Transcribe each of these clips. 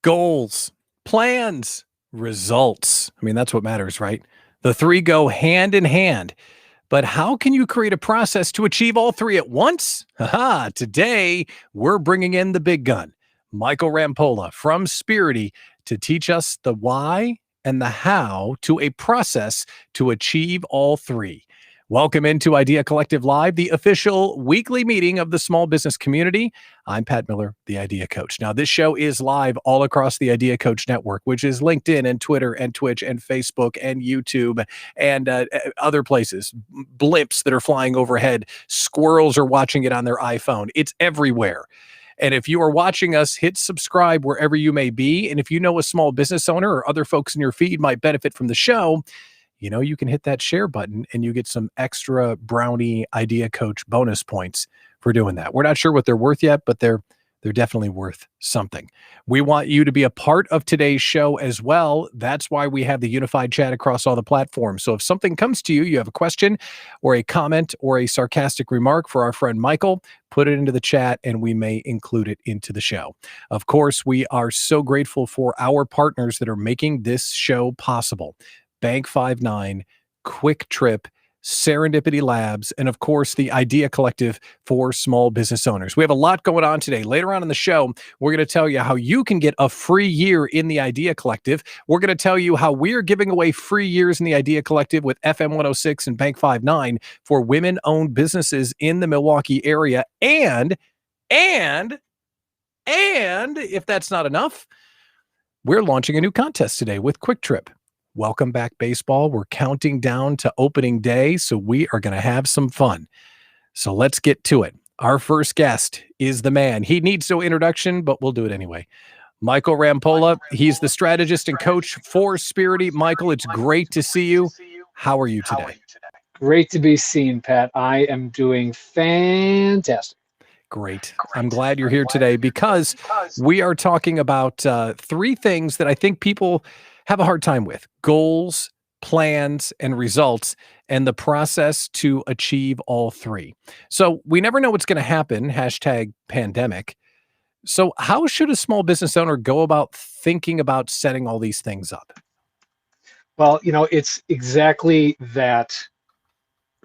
Goals, plans, results. I mean, that's what matters, right? The three go hand in hand. But how can you create a process to achieve all three at once? Haha, today we're bringing in the big gun, Michael Rampolla from SPEARity, to teach us the why and the how to a process to achieve all three. Welcome into Idea Collective Live, the official weekly meeting of the small business community. I'm Pat Miller, the Idea Coach. Now, this show is live all across the Idea Coach Network, which is LinkedIn and Twitter and Twitch and Facebook and YouTube and other places. Blimps that are flying overhead. Squirrels are watching it on their iPhone. It's everywhere. And if you are watching us, hit subscribe wherever you may be. And if you know a small business owner or other folks in your feed might benefit from the show, you know, you can hit that share button and you get some extra brownie Idea Coach bonus points for doing that. We're not sure what they're worth yet, but they're definitely worth something. We want you to be a part of today's show as well. That's why we have the unified chat across all the platforms. So if something comes to you, you have a question or a comment or a sarcastic remark for our friend Michael, put it into the chat and we may include it into the show. Of course, we are so grateful for our partners that are making this show possible. Bank 59, Quick Trip, Serendipity Labs, and of course, the Idea Collective for small business owners. We have a lot going on today. Later on in the show, we're going to tell you how you can get a free year in the Idea Collective. We're going to tell you how we're giving away free years in the Idea Collective with FM 106 and Bank 59 for women-owned businesses in the Milwaukee area. And if that's not enough, we're launching a new contest today with Quick Trip. Welcome back, baseball. We're counting down to opening day, so we are going to have some fun. So let's get to it. Our first guest is the man. He needs no introduction, but we'll do it anyway. Michael Rampolla. He's the strategist and coach for SPEARity. Michael, it's great to see you. How are you today? Great to be seen, Pat. I am doing fantastic. Great. I'm glad you're here today because we are talking about three things that I think people have a hard time with: goals, plans, and results, and the process to achieve all three. So we never know what's going to happen, #pandemic. So how should a small business owner go about thinking about setting all these things up? Well, you know, it's exactly that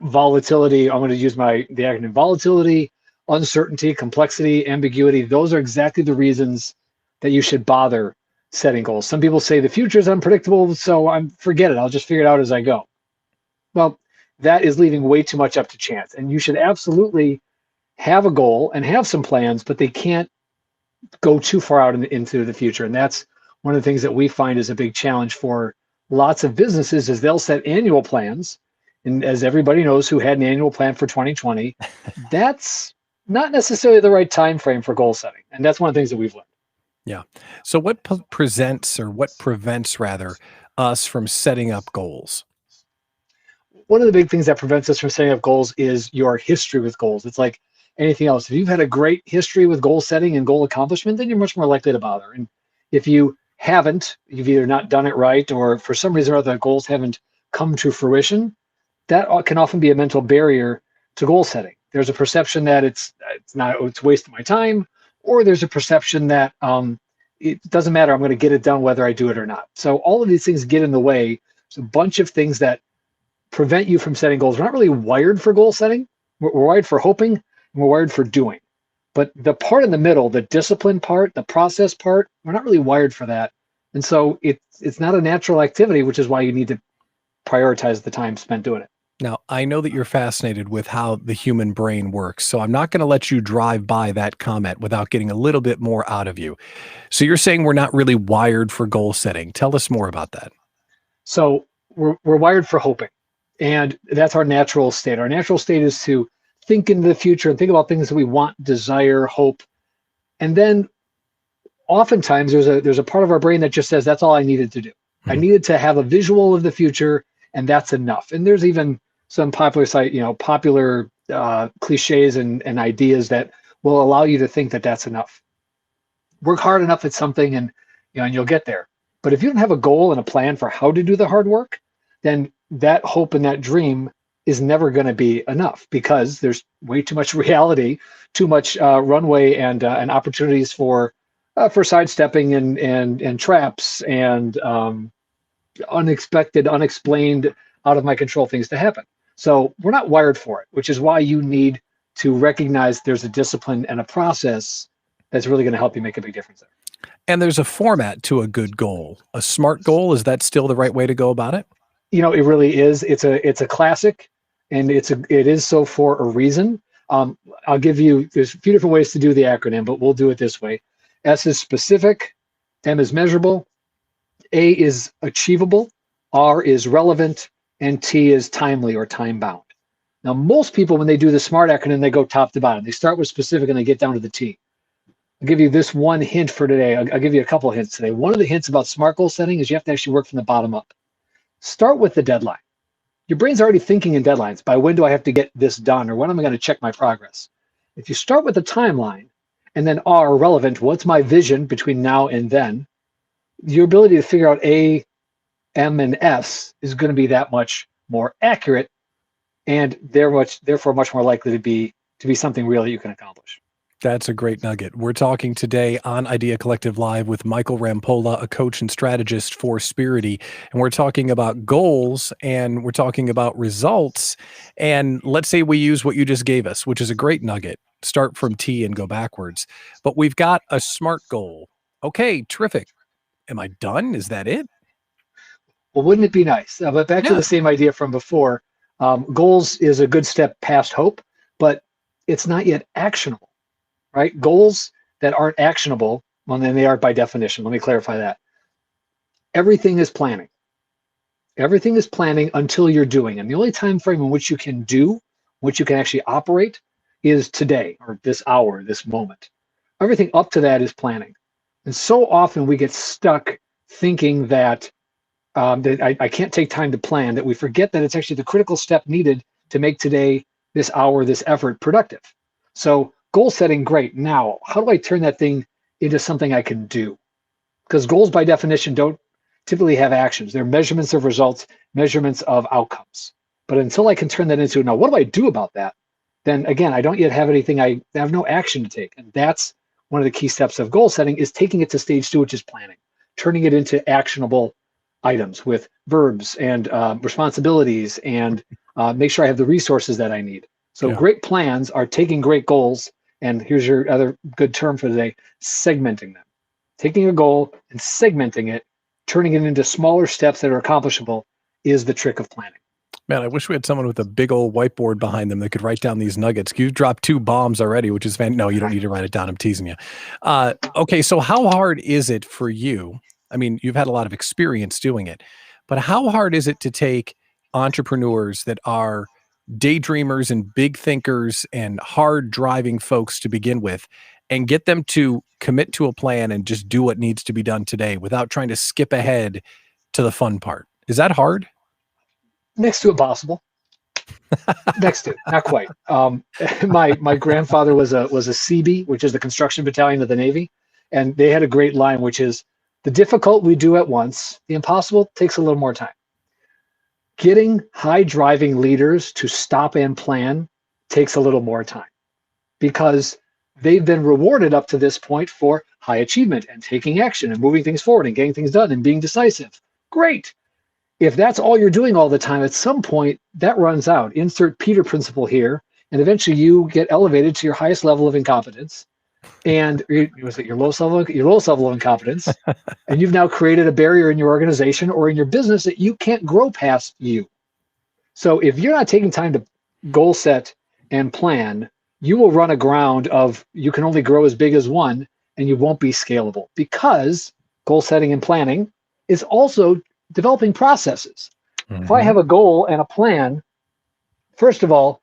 volatility. I'm going to use the acronym volatility, uncertainty, complexity, ambiguity. Those are exactly the reasons that you should bother setting goals. Some people say the future is unpredictable, so forget it. I'll just figure it out as I go. Well, that is leaving way too much up to chance. And you should absolutely have a goal and have some plans, but they can't go too far out into the future. And that's one of the things that we find is a big challenge for lots of businesses is they'll set annual plans. And as everybody knows who had an annual plan for 2020, that's not necessarily the right time frame for goal setting. And that's one of the things that we've learned. Yeah. So what prevents us from setting up goals? One of the big things that prevents us from setting up goals is your history with goals. It's like anything else. If you've had a great history with goal setting and goal accomplishment, then you're much more likely to bother. And if you haven't, you've either not done it right or for some reason or other, goals haven't come to fruition, that can often be a mental barrier to goal setting. There's a perception that it's a waste of my time, or there's a perception that it doesn't matter, I'm going to get it done whether I do it or not. So all of these things get in the way. There's a bunch of things that prevent you from setting goals. We're not really wired for goal setting. We're wired for hoping, and we're wired for doing. But the part in the middle, the discipline part, the process part, we're not really wired for that. And so it's not a natural activity, which is why you need to prioritize the time spent doing it. Now, I know that you're fascinated with how the human brain works, so I'm not going to let you drive by that comment without getting a little bit more out of you. So you're saying we're not really wired for goal setting. Tell us more about that. So we're wired for hoping, and that's our natural state. Our natural state is to think into the future and think about things that we want, desire, hope. And then oftentimes there's a part of our brain that just says, that's all I needed to do. I needed to have a visual of the future, and that's enough. And there's even some popular cliches and ideas that will allow you to think that that's enough. Work hard enough at something and you'll get there. But if you don't have a goal and a plan for how to do the hard work, then that hope and that dream is never going to be enough because there's way too much reality, too much runway and opportunities for for sidestepping and traps and unexpected, unexplained, out of my control things to happen. So we're not wired for it, which is why you need to recognize there's a discipline and a process that's really going to help you make a big difference there. And there's a format to a good goal. A SMART goal, is that still the right way to go about it? You know, it really is. It's a classic, and it is so for a reason. I'll give you, there's a few different ways to do the acronym, but we'll do it this way. S is specific, M is measurable, A is achievable, R is relevant, and T is timely or time bound. Now, most people, when they do the SMART acronym, they go top to bottom. They start with specific and they get down to the T. I'll give you this one hint for today. I'll give you a couple of hints today. One of the hints about SMART goal setting is you have to actually work from the bottom up. Start with the deadline. Your brain's already thinking in deadlines. By when do I have to get this done, or when am I going to check my progress? If you start with the timeline and then R, relevant, what's my vision between now and then, your ability to figure out A, M, and S is going to be that much more accurate, and therefore much more likely to be something real that you can accomplish. That's a great nugget. We're talking today on Idea Collective Live with Michael Rampolla, a coach and strategist for SPEARity. And we're talking about goals, and we're talking about results. And let's say we use what you just gave us, which is a great nugget. Start from T and go backwards. But we've got a SMART goal. Okay, terrific. Am I done? Is that it? Well, wouldn't it be nice? But back to the same idea from before. Goals is a good step past hope, but it's not yet actionable. Right? Goals that aren't actionable, well, then they aren't by definition. Let me clarify that. Everything is planning. Everything is planning until you're doing. And the only time frame in which you can do, which you can actually operate, is today, or this hour, this moment. Everything up to that is planning. And so often we get stuck thinking that, I can't take time to plan, that we forget that it's actually the critical step needed to make today, this hour, this effort productive. So goal setting, great. Now, how do I turn that thing into something I can do? Because goals by definition don't typically have actions. They're measurements of results, measurements of outcomes. But until I can turn that into, now, what do I do about that? Then again, I don't yet have anything, I have no action to take. And that's one of the key steps of goal setting, is taking it to stage 2, which is planning, turning it into actionable items with verbs and responsibilities, and make sure I have the resources that I need. So great plans are taking great goals, and here's your other good term for today, segmenting them. Taking a goal and segmenting it, turning it into smaller steps that are accomplishable, is the trick of planning. Man, I wish we had someone with a big old whiteboard behind them that could write down these nuggets. You've dropped 2 bombs already, which is no, you don't need to write it down. I'm teasing you. Okay, so how hard is it for you? I mean, you've had a lot of experience doing it, but how hard is it to take entrepreneurs that are daydreamers and big thinkers and hard driving folks to begin with, and get them to commit to a plan and just do what needs to be done today without trying to skip ahead to the fun part? Is that hard? Next to impossible. Next to, not quite. My grandfather was a CB, which is the construction battalion of the Navy, and they had a great line, which is, the difficult we do at once, the impossible takes a little more time. Getting high driving leaders to stop and plan takes a little more time, because they've been rewarded up to this point for high achievement and taking action and moving things forward and getting things done and being decisive. Great. If that's all you're doing all the time, at some point that runs out. Insert Peter principle here, and eventually you get elevated to your highest level of incompetence, and was it your lowest level of incompetence, and you've now created a barrier in your organization or in your business that you can't grow past you. So if you're not taking time to goal set and plan, you will run aground of, you can only grow as big as one, and you won't be scalable, because goal setting and planning is also developing processes. If I have a goal and a plan, first of all,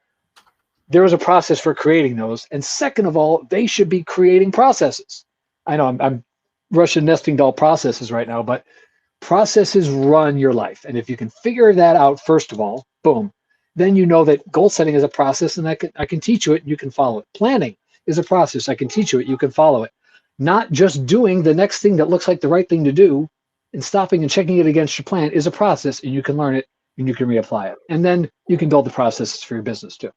there is a process for creating those. And second of all, they should be creating processes. I know I'm Russian nesting doll processes right now, but processes run your life. And if you can figure that out, first of all, boom, then you know that goal setting is a process, and I can teach you it and you can follow it. Planning is a process. I can teach you it, you can follow it. Not just doing the next thing that looks like the right thing to do and stopping and checking it against your plan is a process, and you can learn it and you can reapply it. And then you can build the processes for your business too.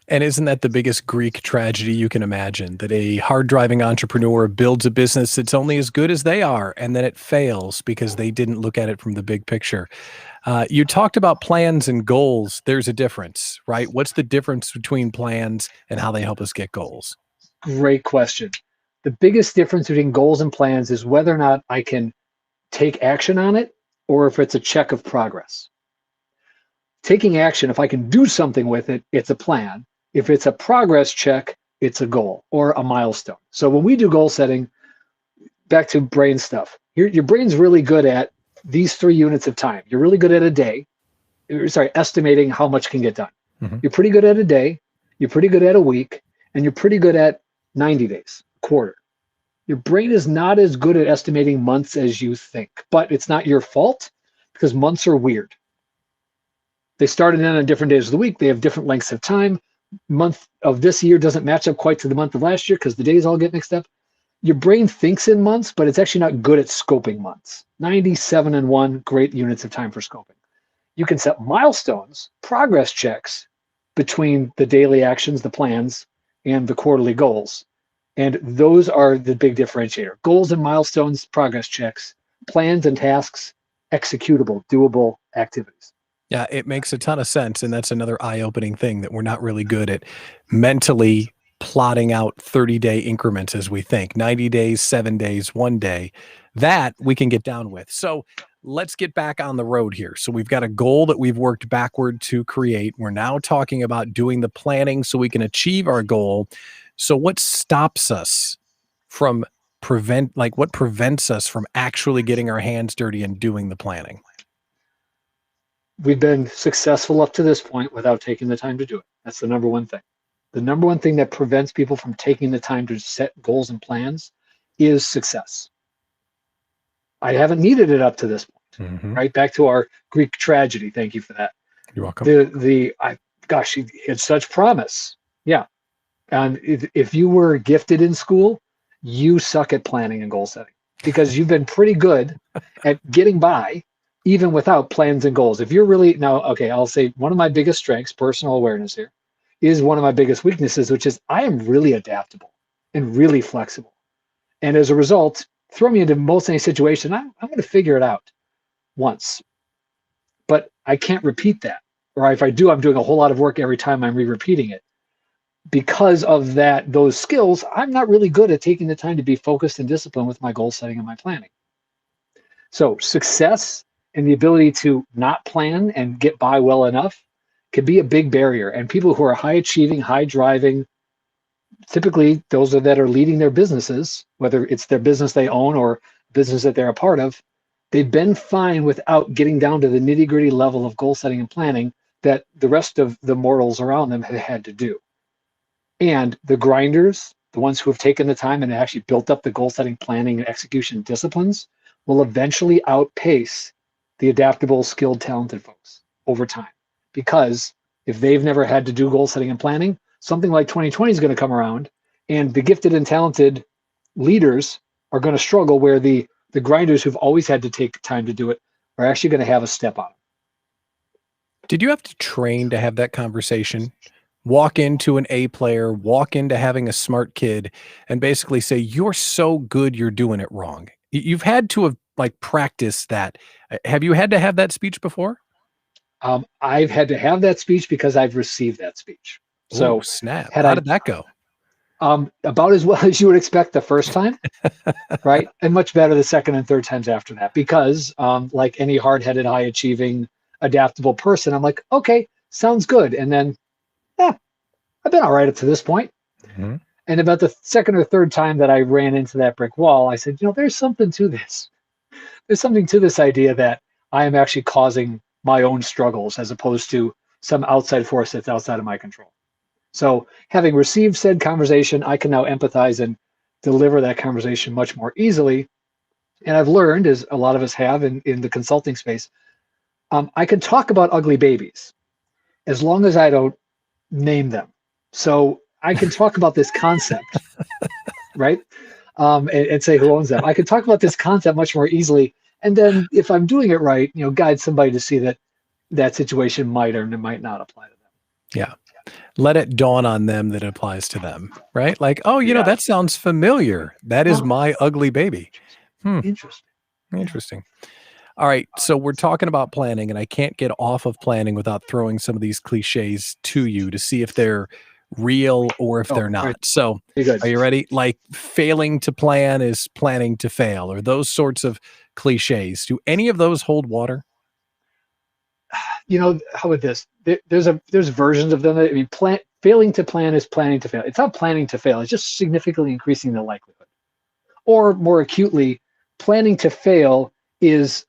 And isn't that the biggest Greek tragedy you can imagine? That a hard-driving entrepreneur builds a business that's only as good as they are, and then it fails because they didn't look at it from the big picture. You talked about plans and goals. There's a difference, right? What's the difference between plans and how they help us get goals? Great question. The biggest difference between goals and plans is whether or not I can take action on it or if it's a check of progress. Taking action, if I can do something with it, it's a plan. If it's a progress check, it's a goal or a milestone. So when we do goal setting, back to brain stuff, your brain's really good at these 3 units of time. You're really good at a day. Estimating how much can get done. Mhm. You're pretty good at a day. You're pretty good at a week. And you're pretty good at 90 days, a quarter. Your brain is not as good at estimating months as you think, but it's not your fault because months are weird. They started in on different days of the week. They have different lengths of time. Month of this year doesn't match up quite to the month of last year because the days all get mixed up. Your brain thinks in months, but it's actually not good at scoping months. 97 and 1, great units of time for scoping. You can set milestones, progress checks between the daily actions, the plans, and the quarterly goals. And those are the big differentiator. Goals and milestones, progress checks, plans and tasks, executable, doable activities. Yeah, it makes a ton of sense. And that's another eye-opening thing that we're not really good at mentally plotting out 30-day increments as we think. 90 days, 7 days, 1 day. That we can get down with. So let's get back on the road here. So we've got a goal that we've worked backward to create. We're now talking about doing the planning so we can achieve our goal. So what stops us from what prevents us from actually getting our hands dirty and doing the planning? We've been successful up to this point without taking the time to do it. That's the number one thing. The number one thing that prevents people from taking the time to set goals and plans is success. I haven't needed it up to this point, right? Back to our Greek tragedy. Thank you for that. You're welcome. He had such promise. Yeah. And if you were gifted in school, you suck at planning and goal setting because you've been pretty good at getting by even without plans and goals. If you're really I'll say one of my biggest strengths, personal awareness here, is one of my biggest weaknesses, which is I am really adaptable and really flexible. And as a result, throw me into most any situation, I'm going to figure it out once. But I can't repeat that. Or if I do, I'm doing a whole lot of work every time I'm re-repeating it. Because of those skills, I'm not really good at taking the time to be focused and disciplined with my goal setting and my planning. So success and the ability to not plan and get by well enough can be a big barrier. And people who are high achieving, high driving, typically those that are leading their businesses, whether it's their business they own or business that they're a part of, they've been fine without getting down to the nitty gritty level of goal setting and planning that the rest of the mortals around them have had to do. And the grinders, the ones who have taken the time and actually built up the goal setting, planning, and execution disciplines will eventually outpace the adaptable, skilled, talented folks over time. Because if they've never had to do goal setting and planning, something like 2020 is going to come around and the gifted and talented leaders are going to struggle where the grinders who've always had to take time to do it are actually going to have a step on them. Did you have to train to have that conversation? Walk into an A player, walk into having a smart kid and basically say, you're so good, you're doing it wrong. You've had to have practiced that. Have you had to have that speech before? I've had to have that speech because I've received that speech. So snap. How did that go? About as well as you would expect the first time, right? And much better the second and third times after that, because like any hard-headed, high-achieving, adaptable person, I'm like, okay, sounds good. And then, I've been all right up to this point. Mm-hmm. And about the second or third time that I ran into that brick wall, I said, there's something to this. There's something to this idea that I am actually causing my own struggles as opposed to some outside force that's outside of my control. So having received said conversation, I can now empathize and deliver that conversation much more easily. And I've learned, as a lot of us have in the consulting space, I can talk about ugly babies as long as I don't name them. So I can talk about this concept, right? And say who owns them. I can talk about this concept much more easily. And then if I'm doing it right, guide somebody to see that situation might or might not apply to them. Yeah. Let it dawn on them that it applies to them, right? Like, oh, Yeah. that sounds familiar. That is Oh, my ugly baby. interesting. Yeah. Interesting. All right. So we're talking about planning, and I can't get off of planning without throwing some of these cliches to you to see if they're real or if Oh, they're right. not. So Very good. are you ready? Like failing to plan is planning to fail, or those sorts of cliches. Do any of those hold water? How about this? There's versions of them. I mean, failing to plan is planning to fail. It's not planning to fail. It's just significantly increasing the likelihood. Or more acutely, planning to fail is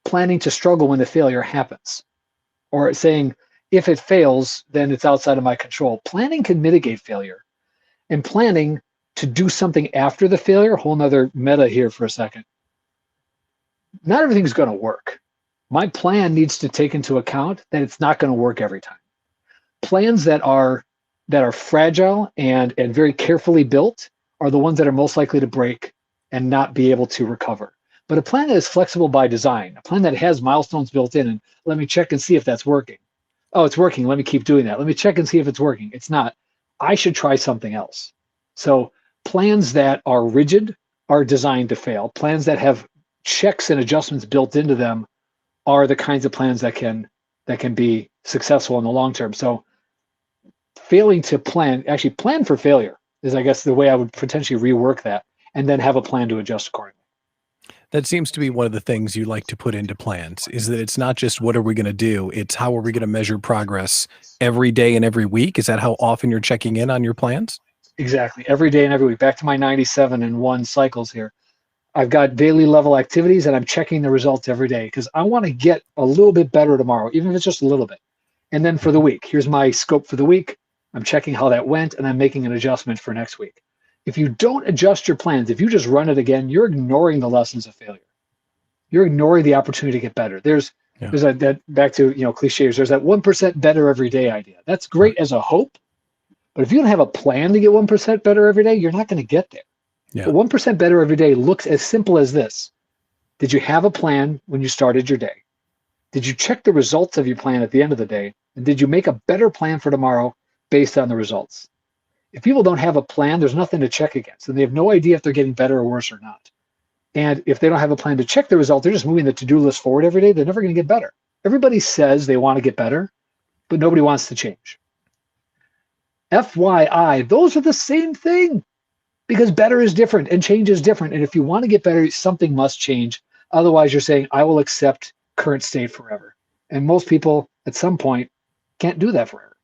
planning to struggle when the failure happens. Or saying, if it fails, then it's outside of my control. Planning can mitigate failure. And planning to do something after the failure, whole nother meta here for a second. Not everything's going to work. My plan needs to take into account that it's not going to work every time. Plans that are fragile and very carefully built are the ones that are most likely to break and not be able to recover. But a plan that is flexible by design, a plan that has milestones built in, and let me check and see if that's working. Oh, it's working. Let me keep doing that. Let me check and see if it's working. It's not. I should try something else. So plans that are rigid are designed to fail. Plans that have checks and adjustments built into them are the kinds of plans that can be successful in the long term. So failing to actually plan for failure is, I guess, the way I would potentially rework that, and then have a plan to adjust accordingly. That seems to be one of the things you like to put into plans, is that it's not just what are we going to do, it's how are we going to measure progress every day and every week? Is that how often you're checking in on your plans? Exactly. Every day and every week. Back to my 97 and 1 cycles here. I've got daily level activities, and I'm checking the results every day because I want to get a little bit better tomorrow, even if it's just a little bit. And then for the week, here's my scope for the week. I'm checking how that went, and I'm making an adjustment for next week. If you don't adjust your plans, if you just run it again, you're ignoring the lessons of failure. You're ignoring the opportunity to get better. There's that back to cliches. There's that 1% better every day idea. That's great as a hope, but if you don't have a plan to get 1% better every day, you're not going to get there. Yeah. But 1% better every day looks as simple as this. Did you have a plan when you started your day? Did you check the results of your plan at the end of the day? And did you make a better plan for tomorrow based on the results? If people don't have a plan, there's nothing to check against, and they have no idea if they're getting better or worse or not. And if they don't have a plan to check the result, they're just moving the to-do list forward every day. They're never going to get better. Everybody says they want to get better, but nobody wants to change. FYI, those are the same thing, because better is different and change is different. And if you want to get better, something must change. Otherwise, you're saying, I will accept current state forever. And most people at some point can't do that forever.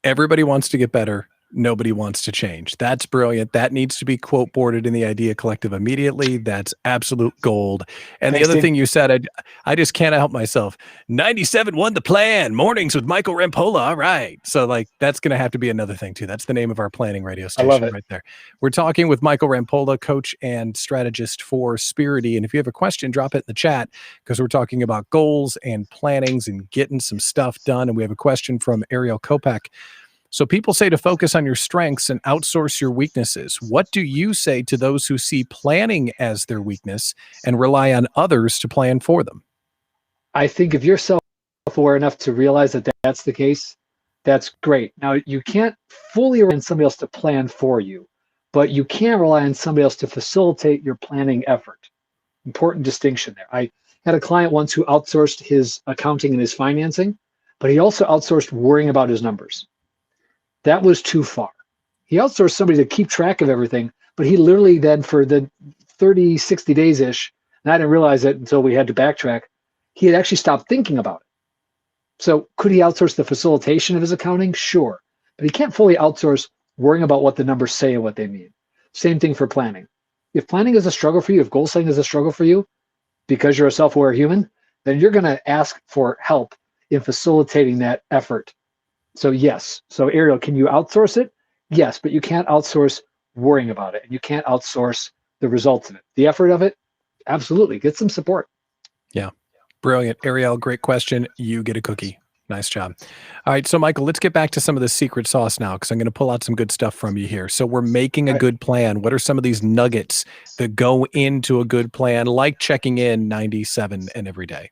Everybody wants to get better. Nobody wants to change. That's brilliant. That needs to be quote boarded in the Idea Collective immediately. That's absolute gold. And Thanks, the other Steve. thing you said, I just can't help myself. 97 won the plan. Mornings with Michael Rampolla. All right. So like that's going to have to be another thing too. That's the name of our planning radio station. I love it. Right there. We're talking with Michael Rampolla, coach and strategist for SPEARity. And if you have a question, drop it in the chat, because we're talking about goals and plannings and getting some stuff done. And we have a question from Ariel Kopak. So people say to focus on your strengths and outsource your weaknesses. What do you say to those who see planning as their weakness and rely on others to plan for them? I think if you're self-aware enough to realize that that's the case, that's great. Now, you can't fully rely on somebody else to plan for you, but you can rely on somebody else to facilitate your planning effort. Important distinction there. I had a client once who outsourced his accounting and his financing, but he also outsourced worrying about his numbers. That was too far. He outsourced somebody to keep track of everything, but he literally then for the 30, 60 days-ish, and I didn't realize it until we had to backtrack, he had actually stopped thinking about it. So could he outsource the facilitation of his accounting? Sure. But he can't fully outsource worrying about what the numbers say and what they mean. Same thing for planning. If planning is a struggle for you, if goal setting is a struggle for you, because you're a self-aware human, then you're going to ask for help in facilitating that effort. So yes. So Ariel, can you outsource it? Yes, but you can't outsource worrying about it, and you can't outsource the results of it. The effort of it, absolutely. Get some support. Yeah. Brilliant. Ariel, great question. You get a cookie. Nice job. All right. So Michael, let's get back to some of the secret sauce now, because I'm going to pull out some good stuff from you here. So we're making a good plan. What are some of these nuggets that go into a good plan, like checking in 97 and every day?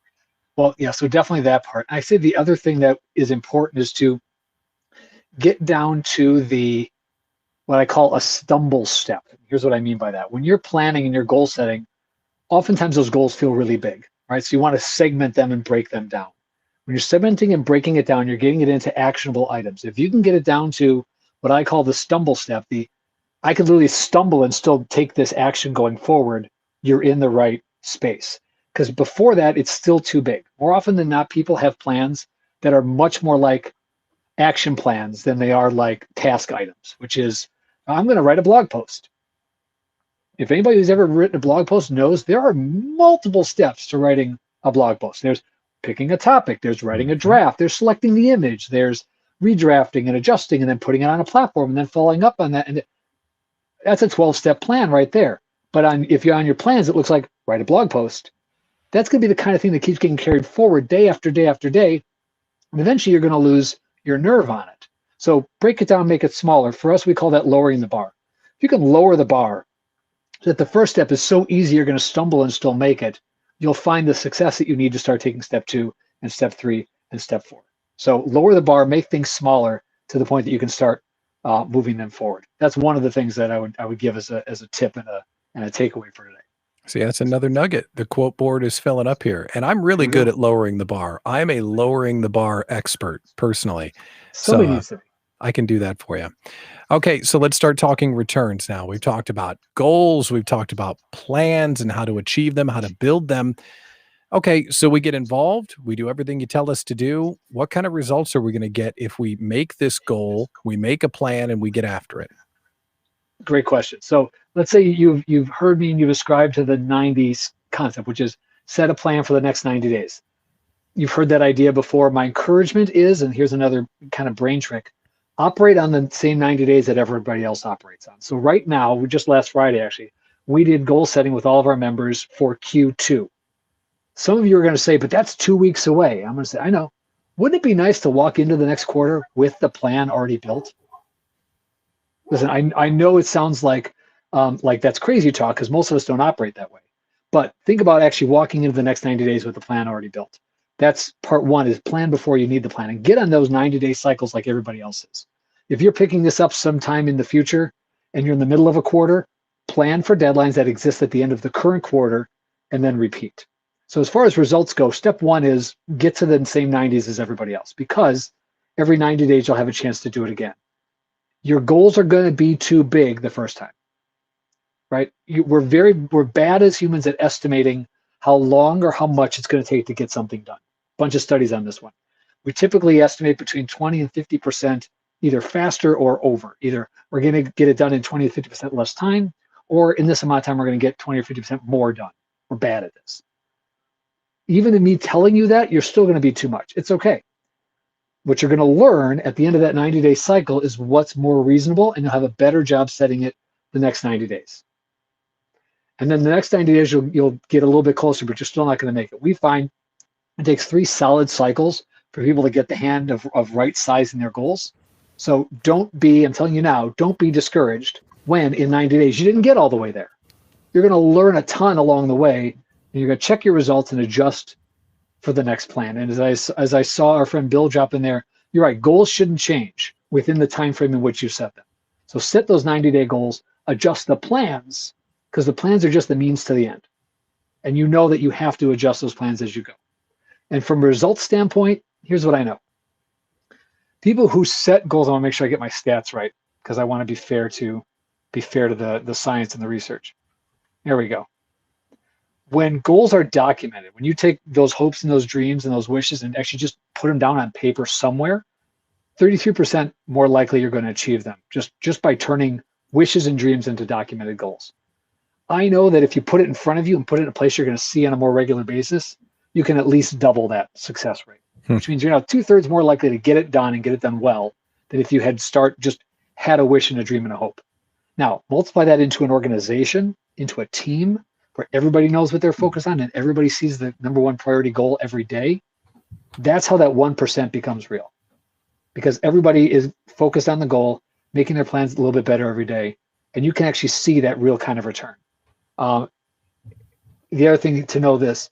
Well, yeah, so definitely that part. I say the other thing that is important is to get down to what I call a stumble step. Here's what I mean by that. When you're planning and you're goal setting, oftentimes those goals feel really big, right? So you want to segment them and break them down. When you're segmenting and breaking it down, you're getting it into actionable items. If you can get it down to what I call the stumble step, I could literally stumble and still take this action going forward, you're in the right space. Because before that, it's still too big. More often than not, people have plans that are much more like action plans than they are like task items, which is, I'm going to write a blog post. If anybody who's ever written a blog post knows there are multiple steps to writing a blog post. There's picking a topic, there's writing a draft, there's selecting the image, there's redrafting and adjusting and then putting it on a platform and then following up on that. And that's a 12-step plan right there. But if you're on your plans, it looks like write a blog post. That's going to be the kind of thing that keeps getting carried forward day after day after day. And eventually you're going to lose your nerve on it. So break it down, make it smaller. For us, we call that lowering the bar. If you can lower the bar so that the first step is so easy you're going to stumble and still make it, you'll find the success that you need to start taking step 2 and step 3 and step 4. So lower the bar, make things smaller to the point that you can start moving them forward. That's one of the things that I would give as a tip and a takeaway for today. See, that's another nugget. The quote board is filling up here, and I'm really good at lowering the bar. I'm a lowering the bar expert personally. Somebody needs to be. I can do that for you. Okay, so let's start talking returns now. We've talked about goals. We've talked about plans and how to achieve them, how to build them. Okay, so we get involved. We do everything you tell us to do. What kind of results are we going to get if we make this goal, we make a plan, and we get after it? Great question. So let's say you've heard me and you've ascribed to the 90s concept, which is set a plan for the next 90 days. You've heard that idea before. My encouragement is, and here's another kind of brain trick, operate on the same 90 days that everybody else operates on. So right now, just last Friday actually, we did goal setting with all of our members for Q2. Some of you are going to say, but that's 2 weeks away. I'm going to say, I know. Wouldn't it be nice to walk into the next quarter with the plan already built? Listen, I know it sounds like that's crazy talk because most of us don't operate that way. But think about actually walking into the next 90 days with the plan already built. That's part one, is plan before you need the plan and get on those 90-day cycles like everybody else is. If you're picking this up sometime in the future and you're in the middle of a quarter, plan for deadlines that exist at the end of the current quarter and then repeat. So as far as results go, step one is get to the same 90s as everybody else, because every 90 days you'll have a chance to do it again. Your goals are going to be too big the first time, right? We're bad as humans at estimating how long or how much it's going to take to get something done. Bunch of studies on this one. We typically estimate between 20 and 50% either faster or over. Either we're going to get it done in 20 to 50% less time, or in this amount of time, we're going to get 20 or 50% more done. We're bad at this. Even in me telling you that, you're still going to be too much. It's okay. What you're going to learn at the end of that 90-day cycle is what's more reasonable, and you'll have a better job setting it the next 90 days. And then the next 90 days, you'll get a little bit closer, but you're still not going to make it. We find it takes 3 solid cycles for people to get the hand of right sizing their goals. So don't be, I'm telling you now, don't be discouraged when in 90 days you didn't get all the way there. You're going to learn a ton along the way, and you're going to check your results and adjust for the next plan. And as I saw our friend Bill drop in there, you're right, goals shouldn't change within the time frame in which you set them. So set those 90-day goals, adjust the plans, because the plans are just the means to the end. And you know that you have to adjust those plans as you go. And from a results standpoint, here's what I know. People who set goals, I want to make sure I get my stats right, because I want to be fair to the science and the research. There we go. When goals are documented, when you take those hopes and those dreams and those wishes and actually just put them down on paper somewhere, 33% more likely you're going to achieve them just by turning wishes and dreams into documented goals. I know that if you put it in front of you and put it in a place you're going to see on a more regular basis, you can at least double that success rate, which means you're now 2/3 more likely to get it done and get it done well than if you had had a wish and a dream and a hope. Now, multiply that into an organization, into a team, where everybody knows what they're focused on and everybody sees the number one priority goal every day. That's how that 1% becomes real, because everybody is focused on the goal, making their plans a little bit better every day, and you can actually see that real kind of return. The other thing to know this,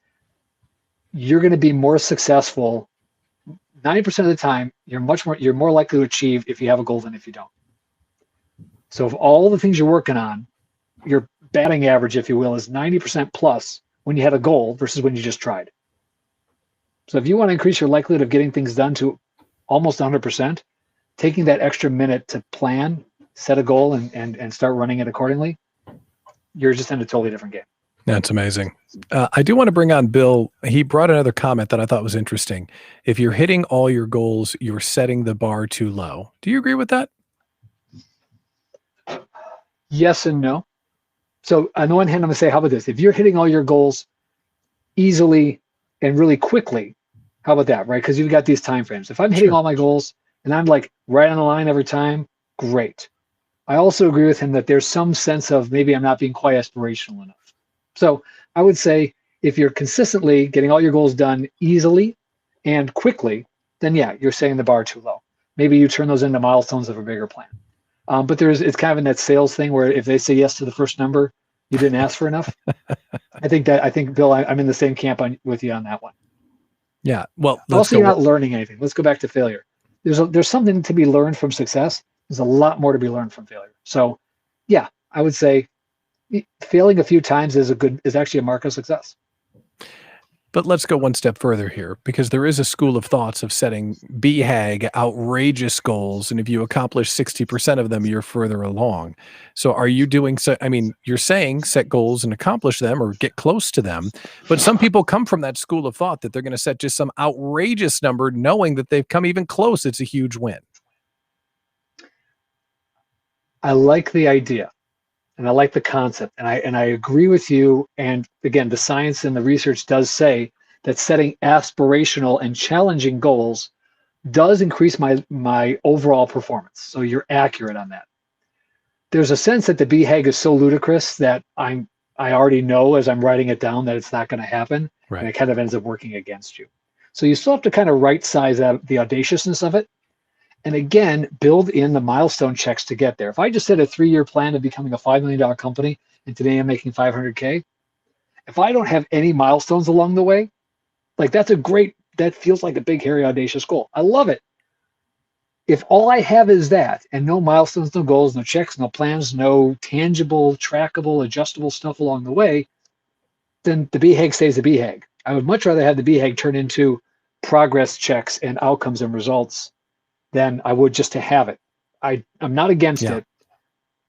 you're going to be more successful 90% of the time, you're more likely to achieve if you have a goal than if you don't. So of all the things you're working on, your batting average, if you will, is 90% plus when you have a goal versus when you just tried. So if you want to increase your likelihood of getting things done to almost 100%, taking that extra minute to plan, set a goal, and start running it accordingly, you're just in a totally different game. That's amazing. I do want to bring on Bill. He brought another comment that I thought was interesting. If you're hitting all your goals, you're setting the bar too low. Do you agree with that? Yes and no. So on the one hand, I'm going to say, how about this? If you're hitting all your goals easily and really quickly, how about that, right? Because you've got these time frames. If I'm hitting all my goals and I'm like right on the line every time, great. I also agree with him that there's some sense of maybe I'm not being quite aspirational enough. So I would say if you're consistently getting all your goals done easily and quickly, then yeah, you're setting the bar too low. Maybe you turn those into milestones of a bigger plan. But it's kind of in that sales thing where if they say yes to the first number, you didn't ask for enough. I think Bill, I'm in the same camp with you on that one. Yeah. Well, also, you're not learning anything. Let's go back to failure. There's something to be learned from success. There's a lot more to be learned from failure. So yeah, I would say failing a few times is actually a mark of success. But let's go one step further here, because there is a school of thoughts of setting BHAG outrageous goals. And if you accomplish 60% of them, you're further along. So are you doing so? I mean, you're saying set goals and accomplish them or get close to them. But some people come from that school of thought that they're going to set just some outrageous number, knowing that they've come even close. It's a huge win. I like the idea. And I like the concept, and I agree with you. And again, the science and the research does say that setting aspirational and challenging goals does increase my overall performance. So you're accurate on that. There's a sense that the BHAG is so ludicrous that I already know as I'm writing it down that it's not going to happen, right. And it kind of ends up working against you. So you still have to kind of right size out the audaciousness of it. And again, build in the milestone checks to get there. If I just set a 3-year plan of becoming a $5 million company, and today I'm making $500K, if I don't have any milestones along the way, like that feels like a big, hairy, audacious goal. I love it. If all I have is that, and no milestones, no goals, no checks, no plans, no tangible, trackable, adjustable stuff along the way, then the BHAG stays the BHAG. I would much rather have the BHAG turn into progress checks and outcomes and results than I would just to have it. I'm not against it.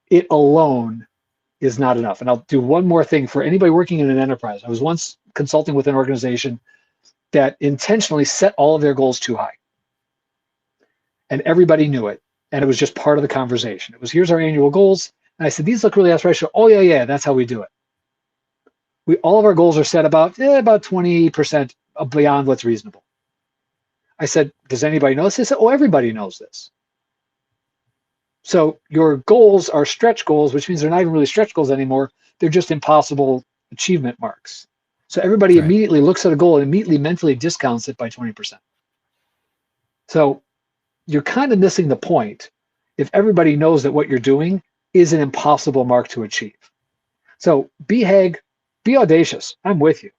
It alone is not enough. And I'll do one more thing for anybody working in an enterprise. I was once consulting with an organization that intentionally set all of their goals too high. And everybody knew it. And it was just part of the conversation. It was, here's our annual goals. And I said, these look really aspirational. Oh, yeah, that's how we do it. All of our goals are set about 20% beyond what's reasonable. I said, does anybody know this? They said, oh, everybody knows this. So your goals are stretch goals, which means they're not even really stretch goals anymore. They're just impossible achievement marks. So everybody immediately looks at a goal and immediately mentally discounts it by 20%. So you're kind of missing the point if everybody knows that what you're doing is an impossible mark to achieve. So BHAG, be audacious. I'm with you.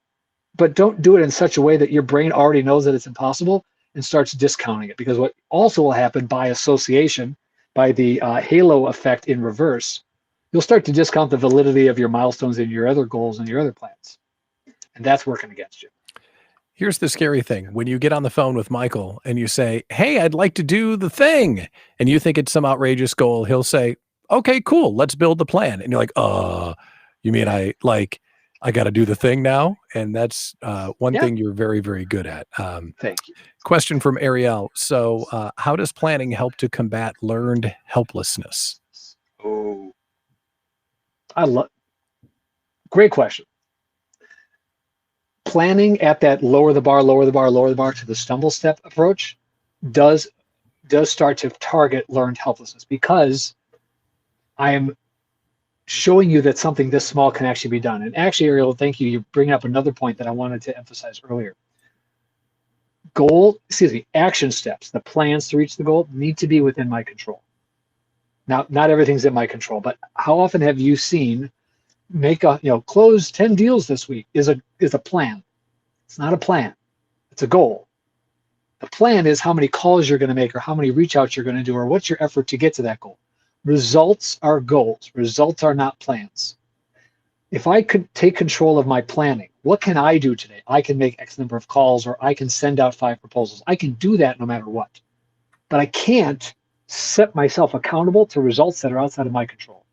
But don't do it in such a way that your brain already knows that it's impossible and starts discounting it. Because what also will happen by association, by the halo effect in reverse, you'll start to discount the validity of your milestones and your other goals and your other plans. And that's working against you. Here's the scary thing. When you get on the phone with Michael and you say, hey, I'd like to do the thing, and you think it's some outrageous goal, he'll say, okay, cool, let's build the plan. And you're like, you mean I got to do the thing now? And that's one thing you're very, very good at. Thank you. Question from Ariel. So how does planning help to combat learned helplessness? Oh, great question. Planning at that lower the bar to the stumble step approach does start to target learned helplessness, because I am showing you that something this small can actually be done. And actually, Ariel, thank you. You're bringing up another point that I wanted to emphasize earlier. Action steps, the plans to reach the goal need to be within my control. Now, not everything's in my control, but how often have you seen close 10 deals this week is a plan. It's not a plan. It's a goal. The plan is how many calls you're going to make or how many reach outs you're going to do or what's your effort to get to that goal. Results are goals. Results are not plans. If I could take control of my planning, what can I do today? I can make X number of calls or I can send out 5 proposals. I can do that no matter what. But I can't set myself accountable to results that are outside of my control.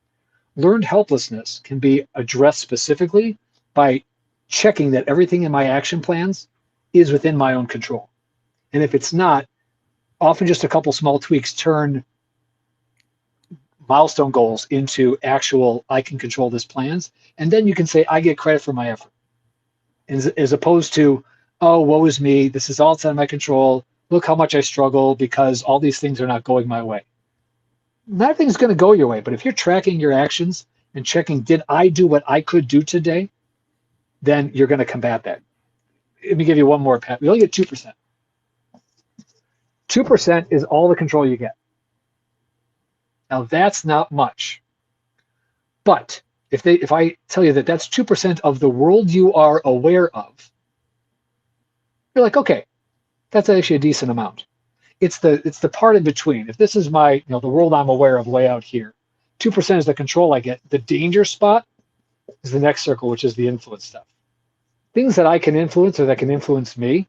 Learned helplessness can be addressed specifically by checking that everything in my action plans is within my own control. And if it's not, often just a couple small tweaks turn milestone goals into actual, I can control this plans. And then you can say, I get credit for my effort. As opposed to, oh, woe is me. This is all outside of my control. Look how much I struggle because all these things are not going my way. Not everything's going to go your way, but if you're tracking your actions and checking, did I do what I could do today? Then you're going to combat that. Let me give you one more, Pat. We only get 2%. 2% is all the control you get. Now that's not much. But if I tell you that that's 2% of the world you are aware of, you're like, okay, that's actually a decent amount. It's the part in between. If this is my, the world I'm aware of way out here, 2% is the control I get. The danger spot is the next circle, which is the influence stuff. Things that I can influence or that can influence me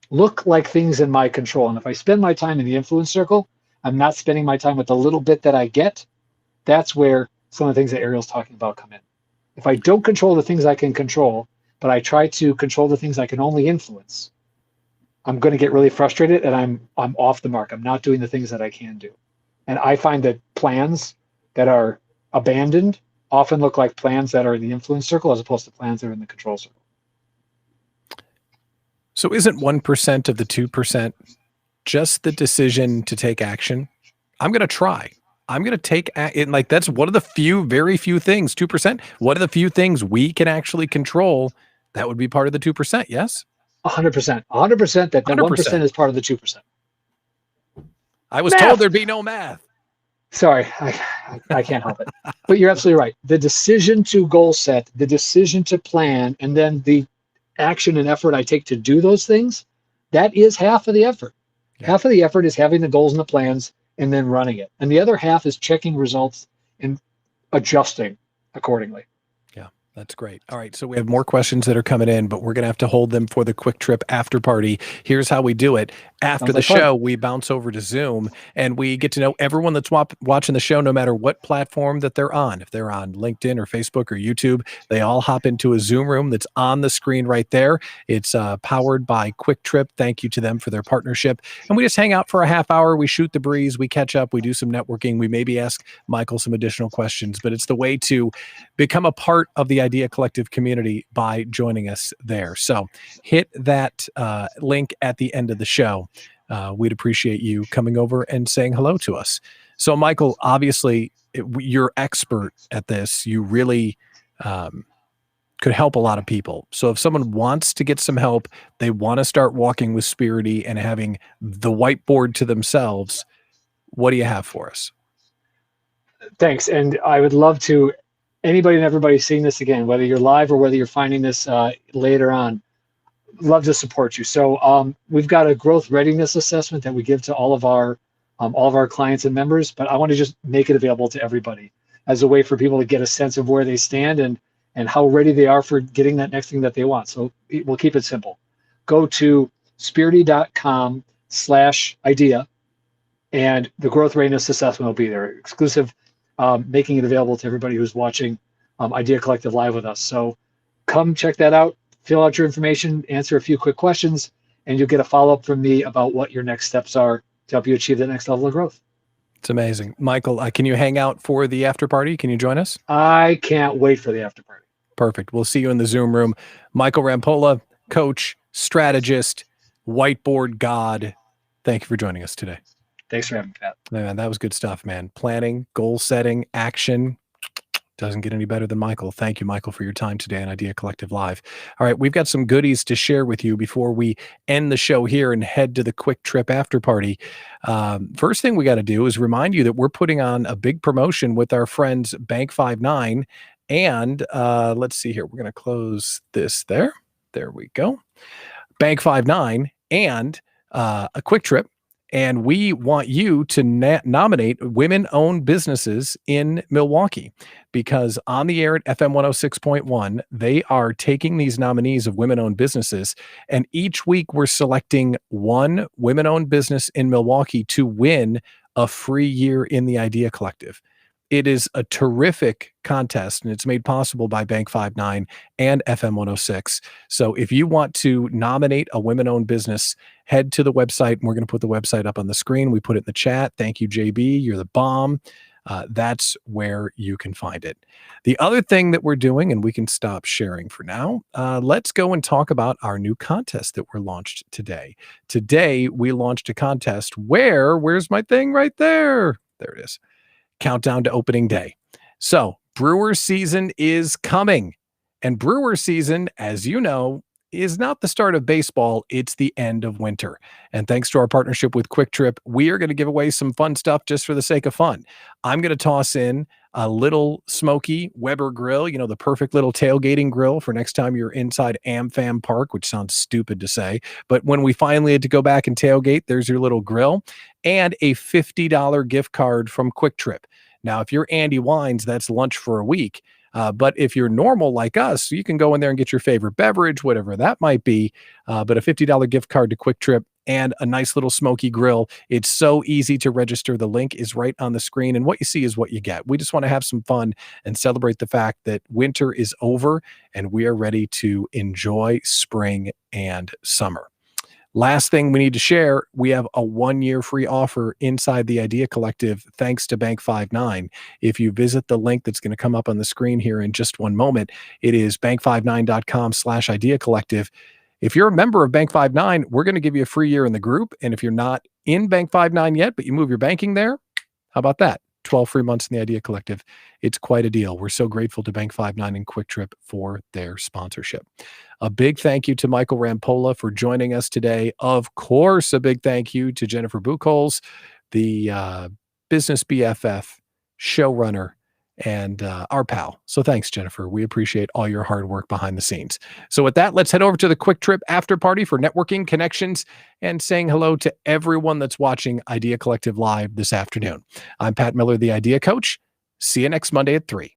look like things in my control. And if I spend my time in the influence circle, I'm not spending my time with the little bit that I get. That's where some of the things that Ariel's talking about come in. If I don't control the things I can control, but I try to control the things I can only influence, I'm going to get really frustrated and I'm off the mark. I'm not doing the things that I can do. And I find that plans that are abandoned often look like plans that are in the influence circle as opposed to plans that are in the control circle. So isn't 1% of the 2% just the decision to take action? I'm going to try. I'm going to take it. Like, that's one of the very few things, 2%. One of the few things we can actually control. That would be part of the 2%. Yes. 100%. 100% that 1% is part of the 2%. I was told there'd be no math. Sorry, I can't help it. But you're absolutely right. The decision to goal set, the decision to plan, and then the action and effort I take to do those things, that is half of the effort. Yeah. Half of the effort is having the goals and the plans and then running it. And the other half is checking results and adjusting accordingly. That's great. All right. So we have more questions that are coming in, but we're going to have to hold them for the quick trip after party. Here's how we do it. After the show, we bounce over to Zoom and we get to know everyone that's watching the show, no matter what platform that they're on. If they're on LinkedIn or Facebook or YouTube, they all hop into a Zoom room that's on the screen right there. It's powered by Quick Trip. Thank you to them for their partnership. And we just hang out for a half hour. We shoot the breeze. We catch up. We do some networking. We maybe ask Michael some additional questions, but it's the way to become a part of the Idea Collective community by joining us there. So hit that link at the end of the show. We'd appreciate you coming over and saying hello to us. So Michael, obviously you're expert at this. You really could help a lot of people. So if someone wants to get some help, they want to start walking with SPEARity and having the whiteboard to themselves, what do you have for us? Thanks. And I would love to, anybody and everybody seeing this again, whether you're live or whether you're finding this later on, love to support you. So we've got a growth readiness assessment that we give to all of our clients and members, but I want to just make it available to everybody as a way for people to get a sense of where they stand and how ready they are for getting that next thing that they want. So we'll keep it simple. Go to SPEARity.com/idea and the growth readiness assessment will be there, exclusive, making it available to everybody who's watching Idea Collective live with us. So come check that out, fill out your information, answer a few quick questions, and you'll get a follow-up from me about what your next steps are to help you achieve the next level of growth. It's amazing. Michael, can you hang out for the after party? Can you join us? I can't wait for the after party. Perfect. We'll see you in the Zoom room. Michael Rampolla, coach, strategist, whiteboard god. Thank you for joining us today. Thanks for having me, Pat. Man, that was good stuff, man. Planning, goal setting, action. Doesn't get any better than Michael. Thank you, Michael, for your time today on Idea Collective Live. All right, we've got some goodies to share with you before we end the show here and head to the quick trip after party. First thing we got to do is remind you that we're putting on a big promotion with our friends Bank 59. And let's see here. We're going to close this there. There we go. Bank 59 and a quick trip. And we want you to nominate women-owned businesses in Milwaukee, because on the air at FM 106.1, they are taking these nominees of women-owned businesses, and each week we're selecting one women-owned business in Milwaukee to win a free year in the Idea Collective. It is a terrific contest, and it's made possible by Bank 59 and FM 106. So if you want to nominate a women-owned business, head to the website, and we're going to put the website up on the screen. We put it in the chat. Thank you, JB. You're the bomb. That's where you can find it. The other thing that we're doing, and we can stop sharing for now, let's go and talk about our new contest that we're launched today. Today, we launched a contest where's my thing right there? There it is. Countdown to opening day. So brewer season is coming, and brewer season, as you know, is not the start of baseball. It's the end of winter. And thanks to our partnership with Quick Trip, we are going to give away some fun stuff just for the sake of fun. I'm going to toss in a little smoky Weber grill, the perfect little tailgating grill for next time you're inside AmFam Park, which sounds stupid to say. But when we finally had to go back and tailgate, there's your little grill, and a $50 gift card from Quick Trip. Now, if you're Andy Wines, that's lunch for a week. But if you're normal like us, you can go in there and get your favorite beverage, whatever that might be. But a $50 gift card to Quick Trip and a nice little smoky grill. It's so easy to register. The link is right on the screen, and what you see is what you get. We just want to have some fun and celebrate the fact that winter is over and we are ready to enjoy spring and summer. Last thing we need to share, we have a 1-year free offer inside the Idea Collective, thanks to Bank 59. If you visit the link that's going to come up on the screen here in just one moment, it is bank59.com/Idea Collective. If you're a member of Bank 59, we're going to give you a free year in the group. And if you're not in Bank 59 yet, but you move your banking there, how about that? 12 free months in the Idea Collective. It's quite a deal. We're so grateful to Bank 59 and Quick Trip for their sponsorship. A big thank you to Michael Rampolla for joining us today. Of course, a big thank you to Jennifer Buchholz, the business BFF, showrunner, and our pal. So thanks, Jennifer. We appreciate all your hard work behind the scenes. So with that, let's head over to the Quick Trip after party for networking, connections, and saying hello to everyone that's watching Idea Collective Live this afternoon. I'm Pat Miller, the Idea Coach. See you next Monday at 3.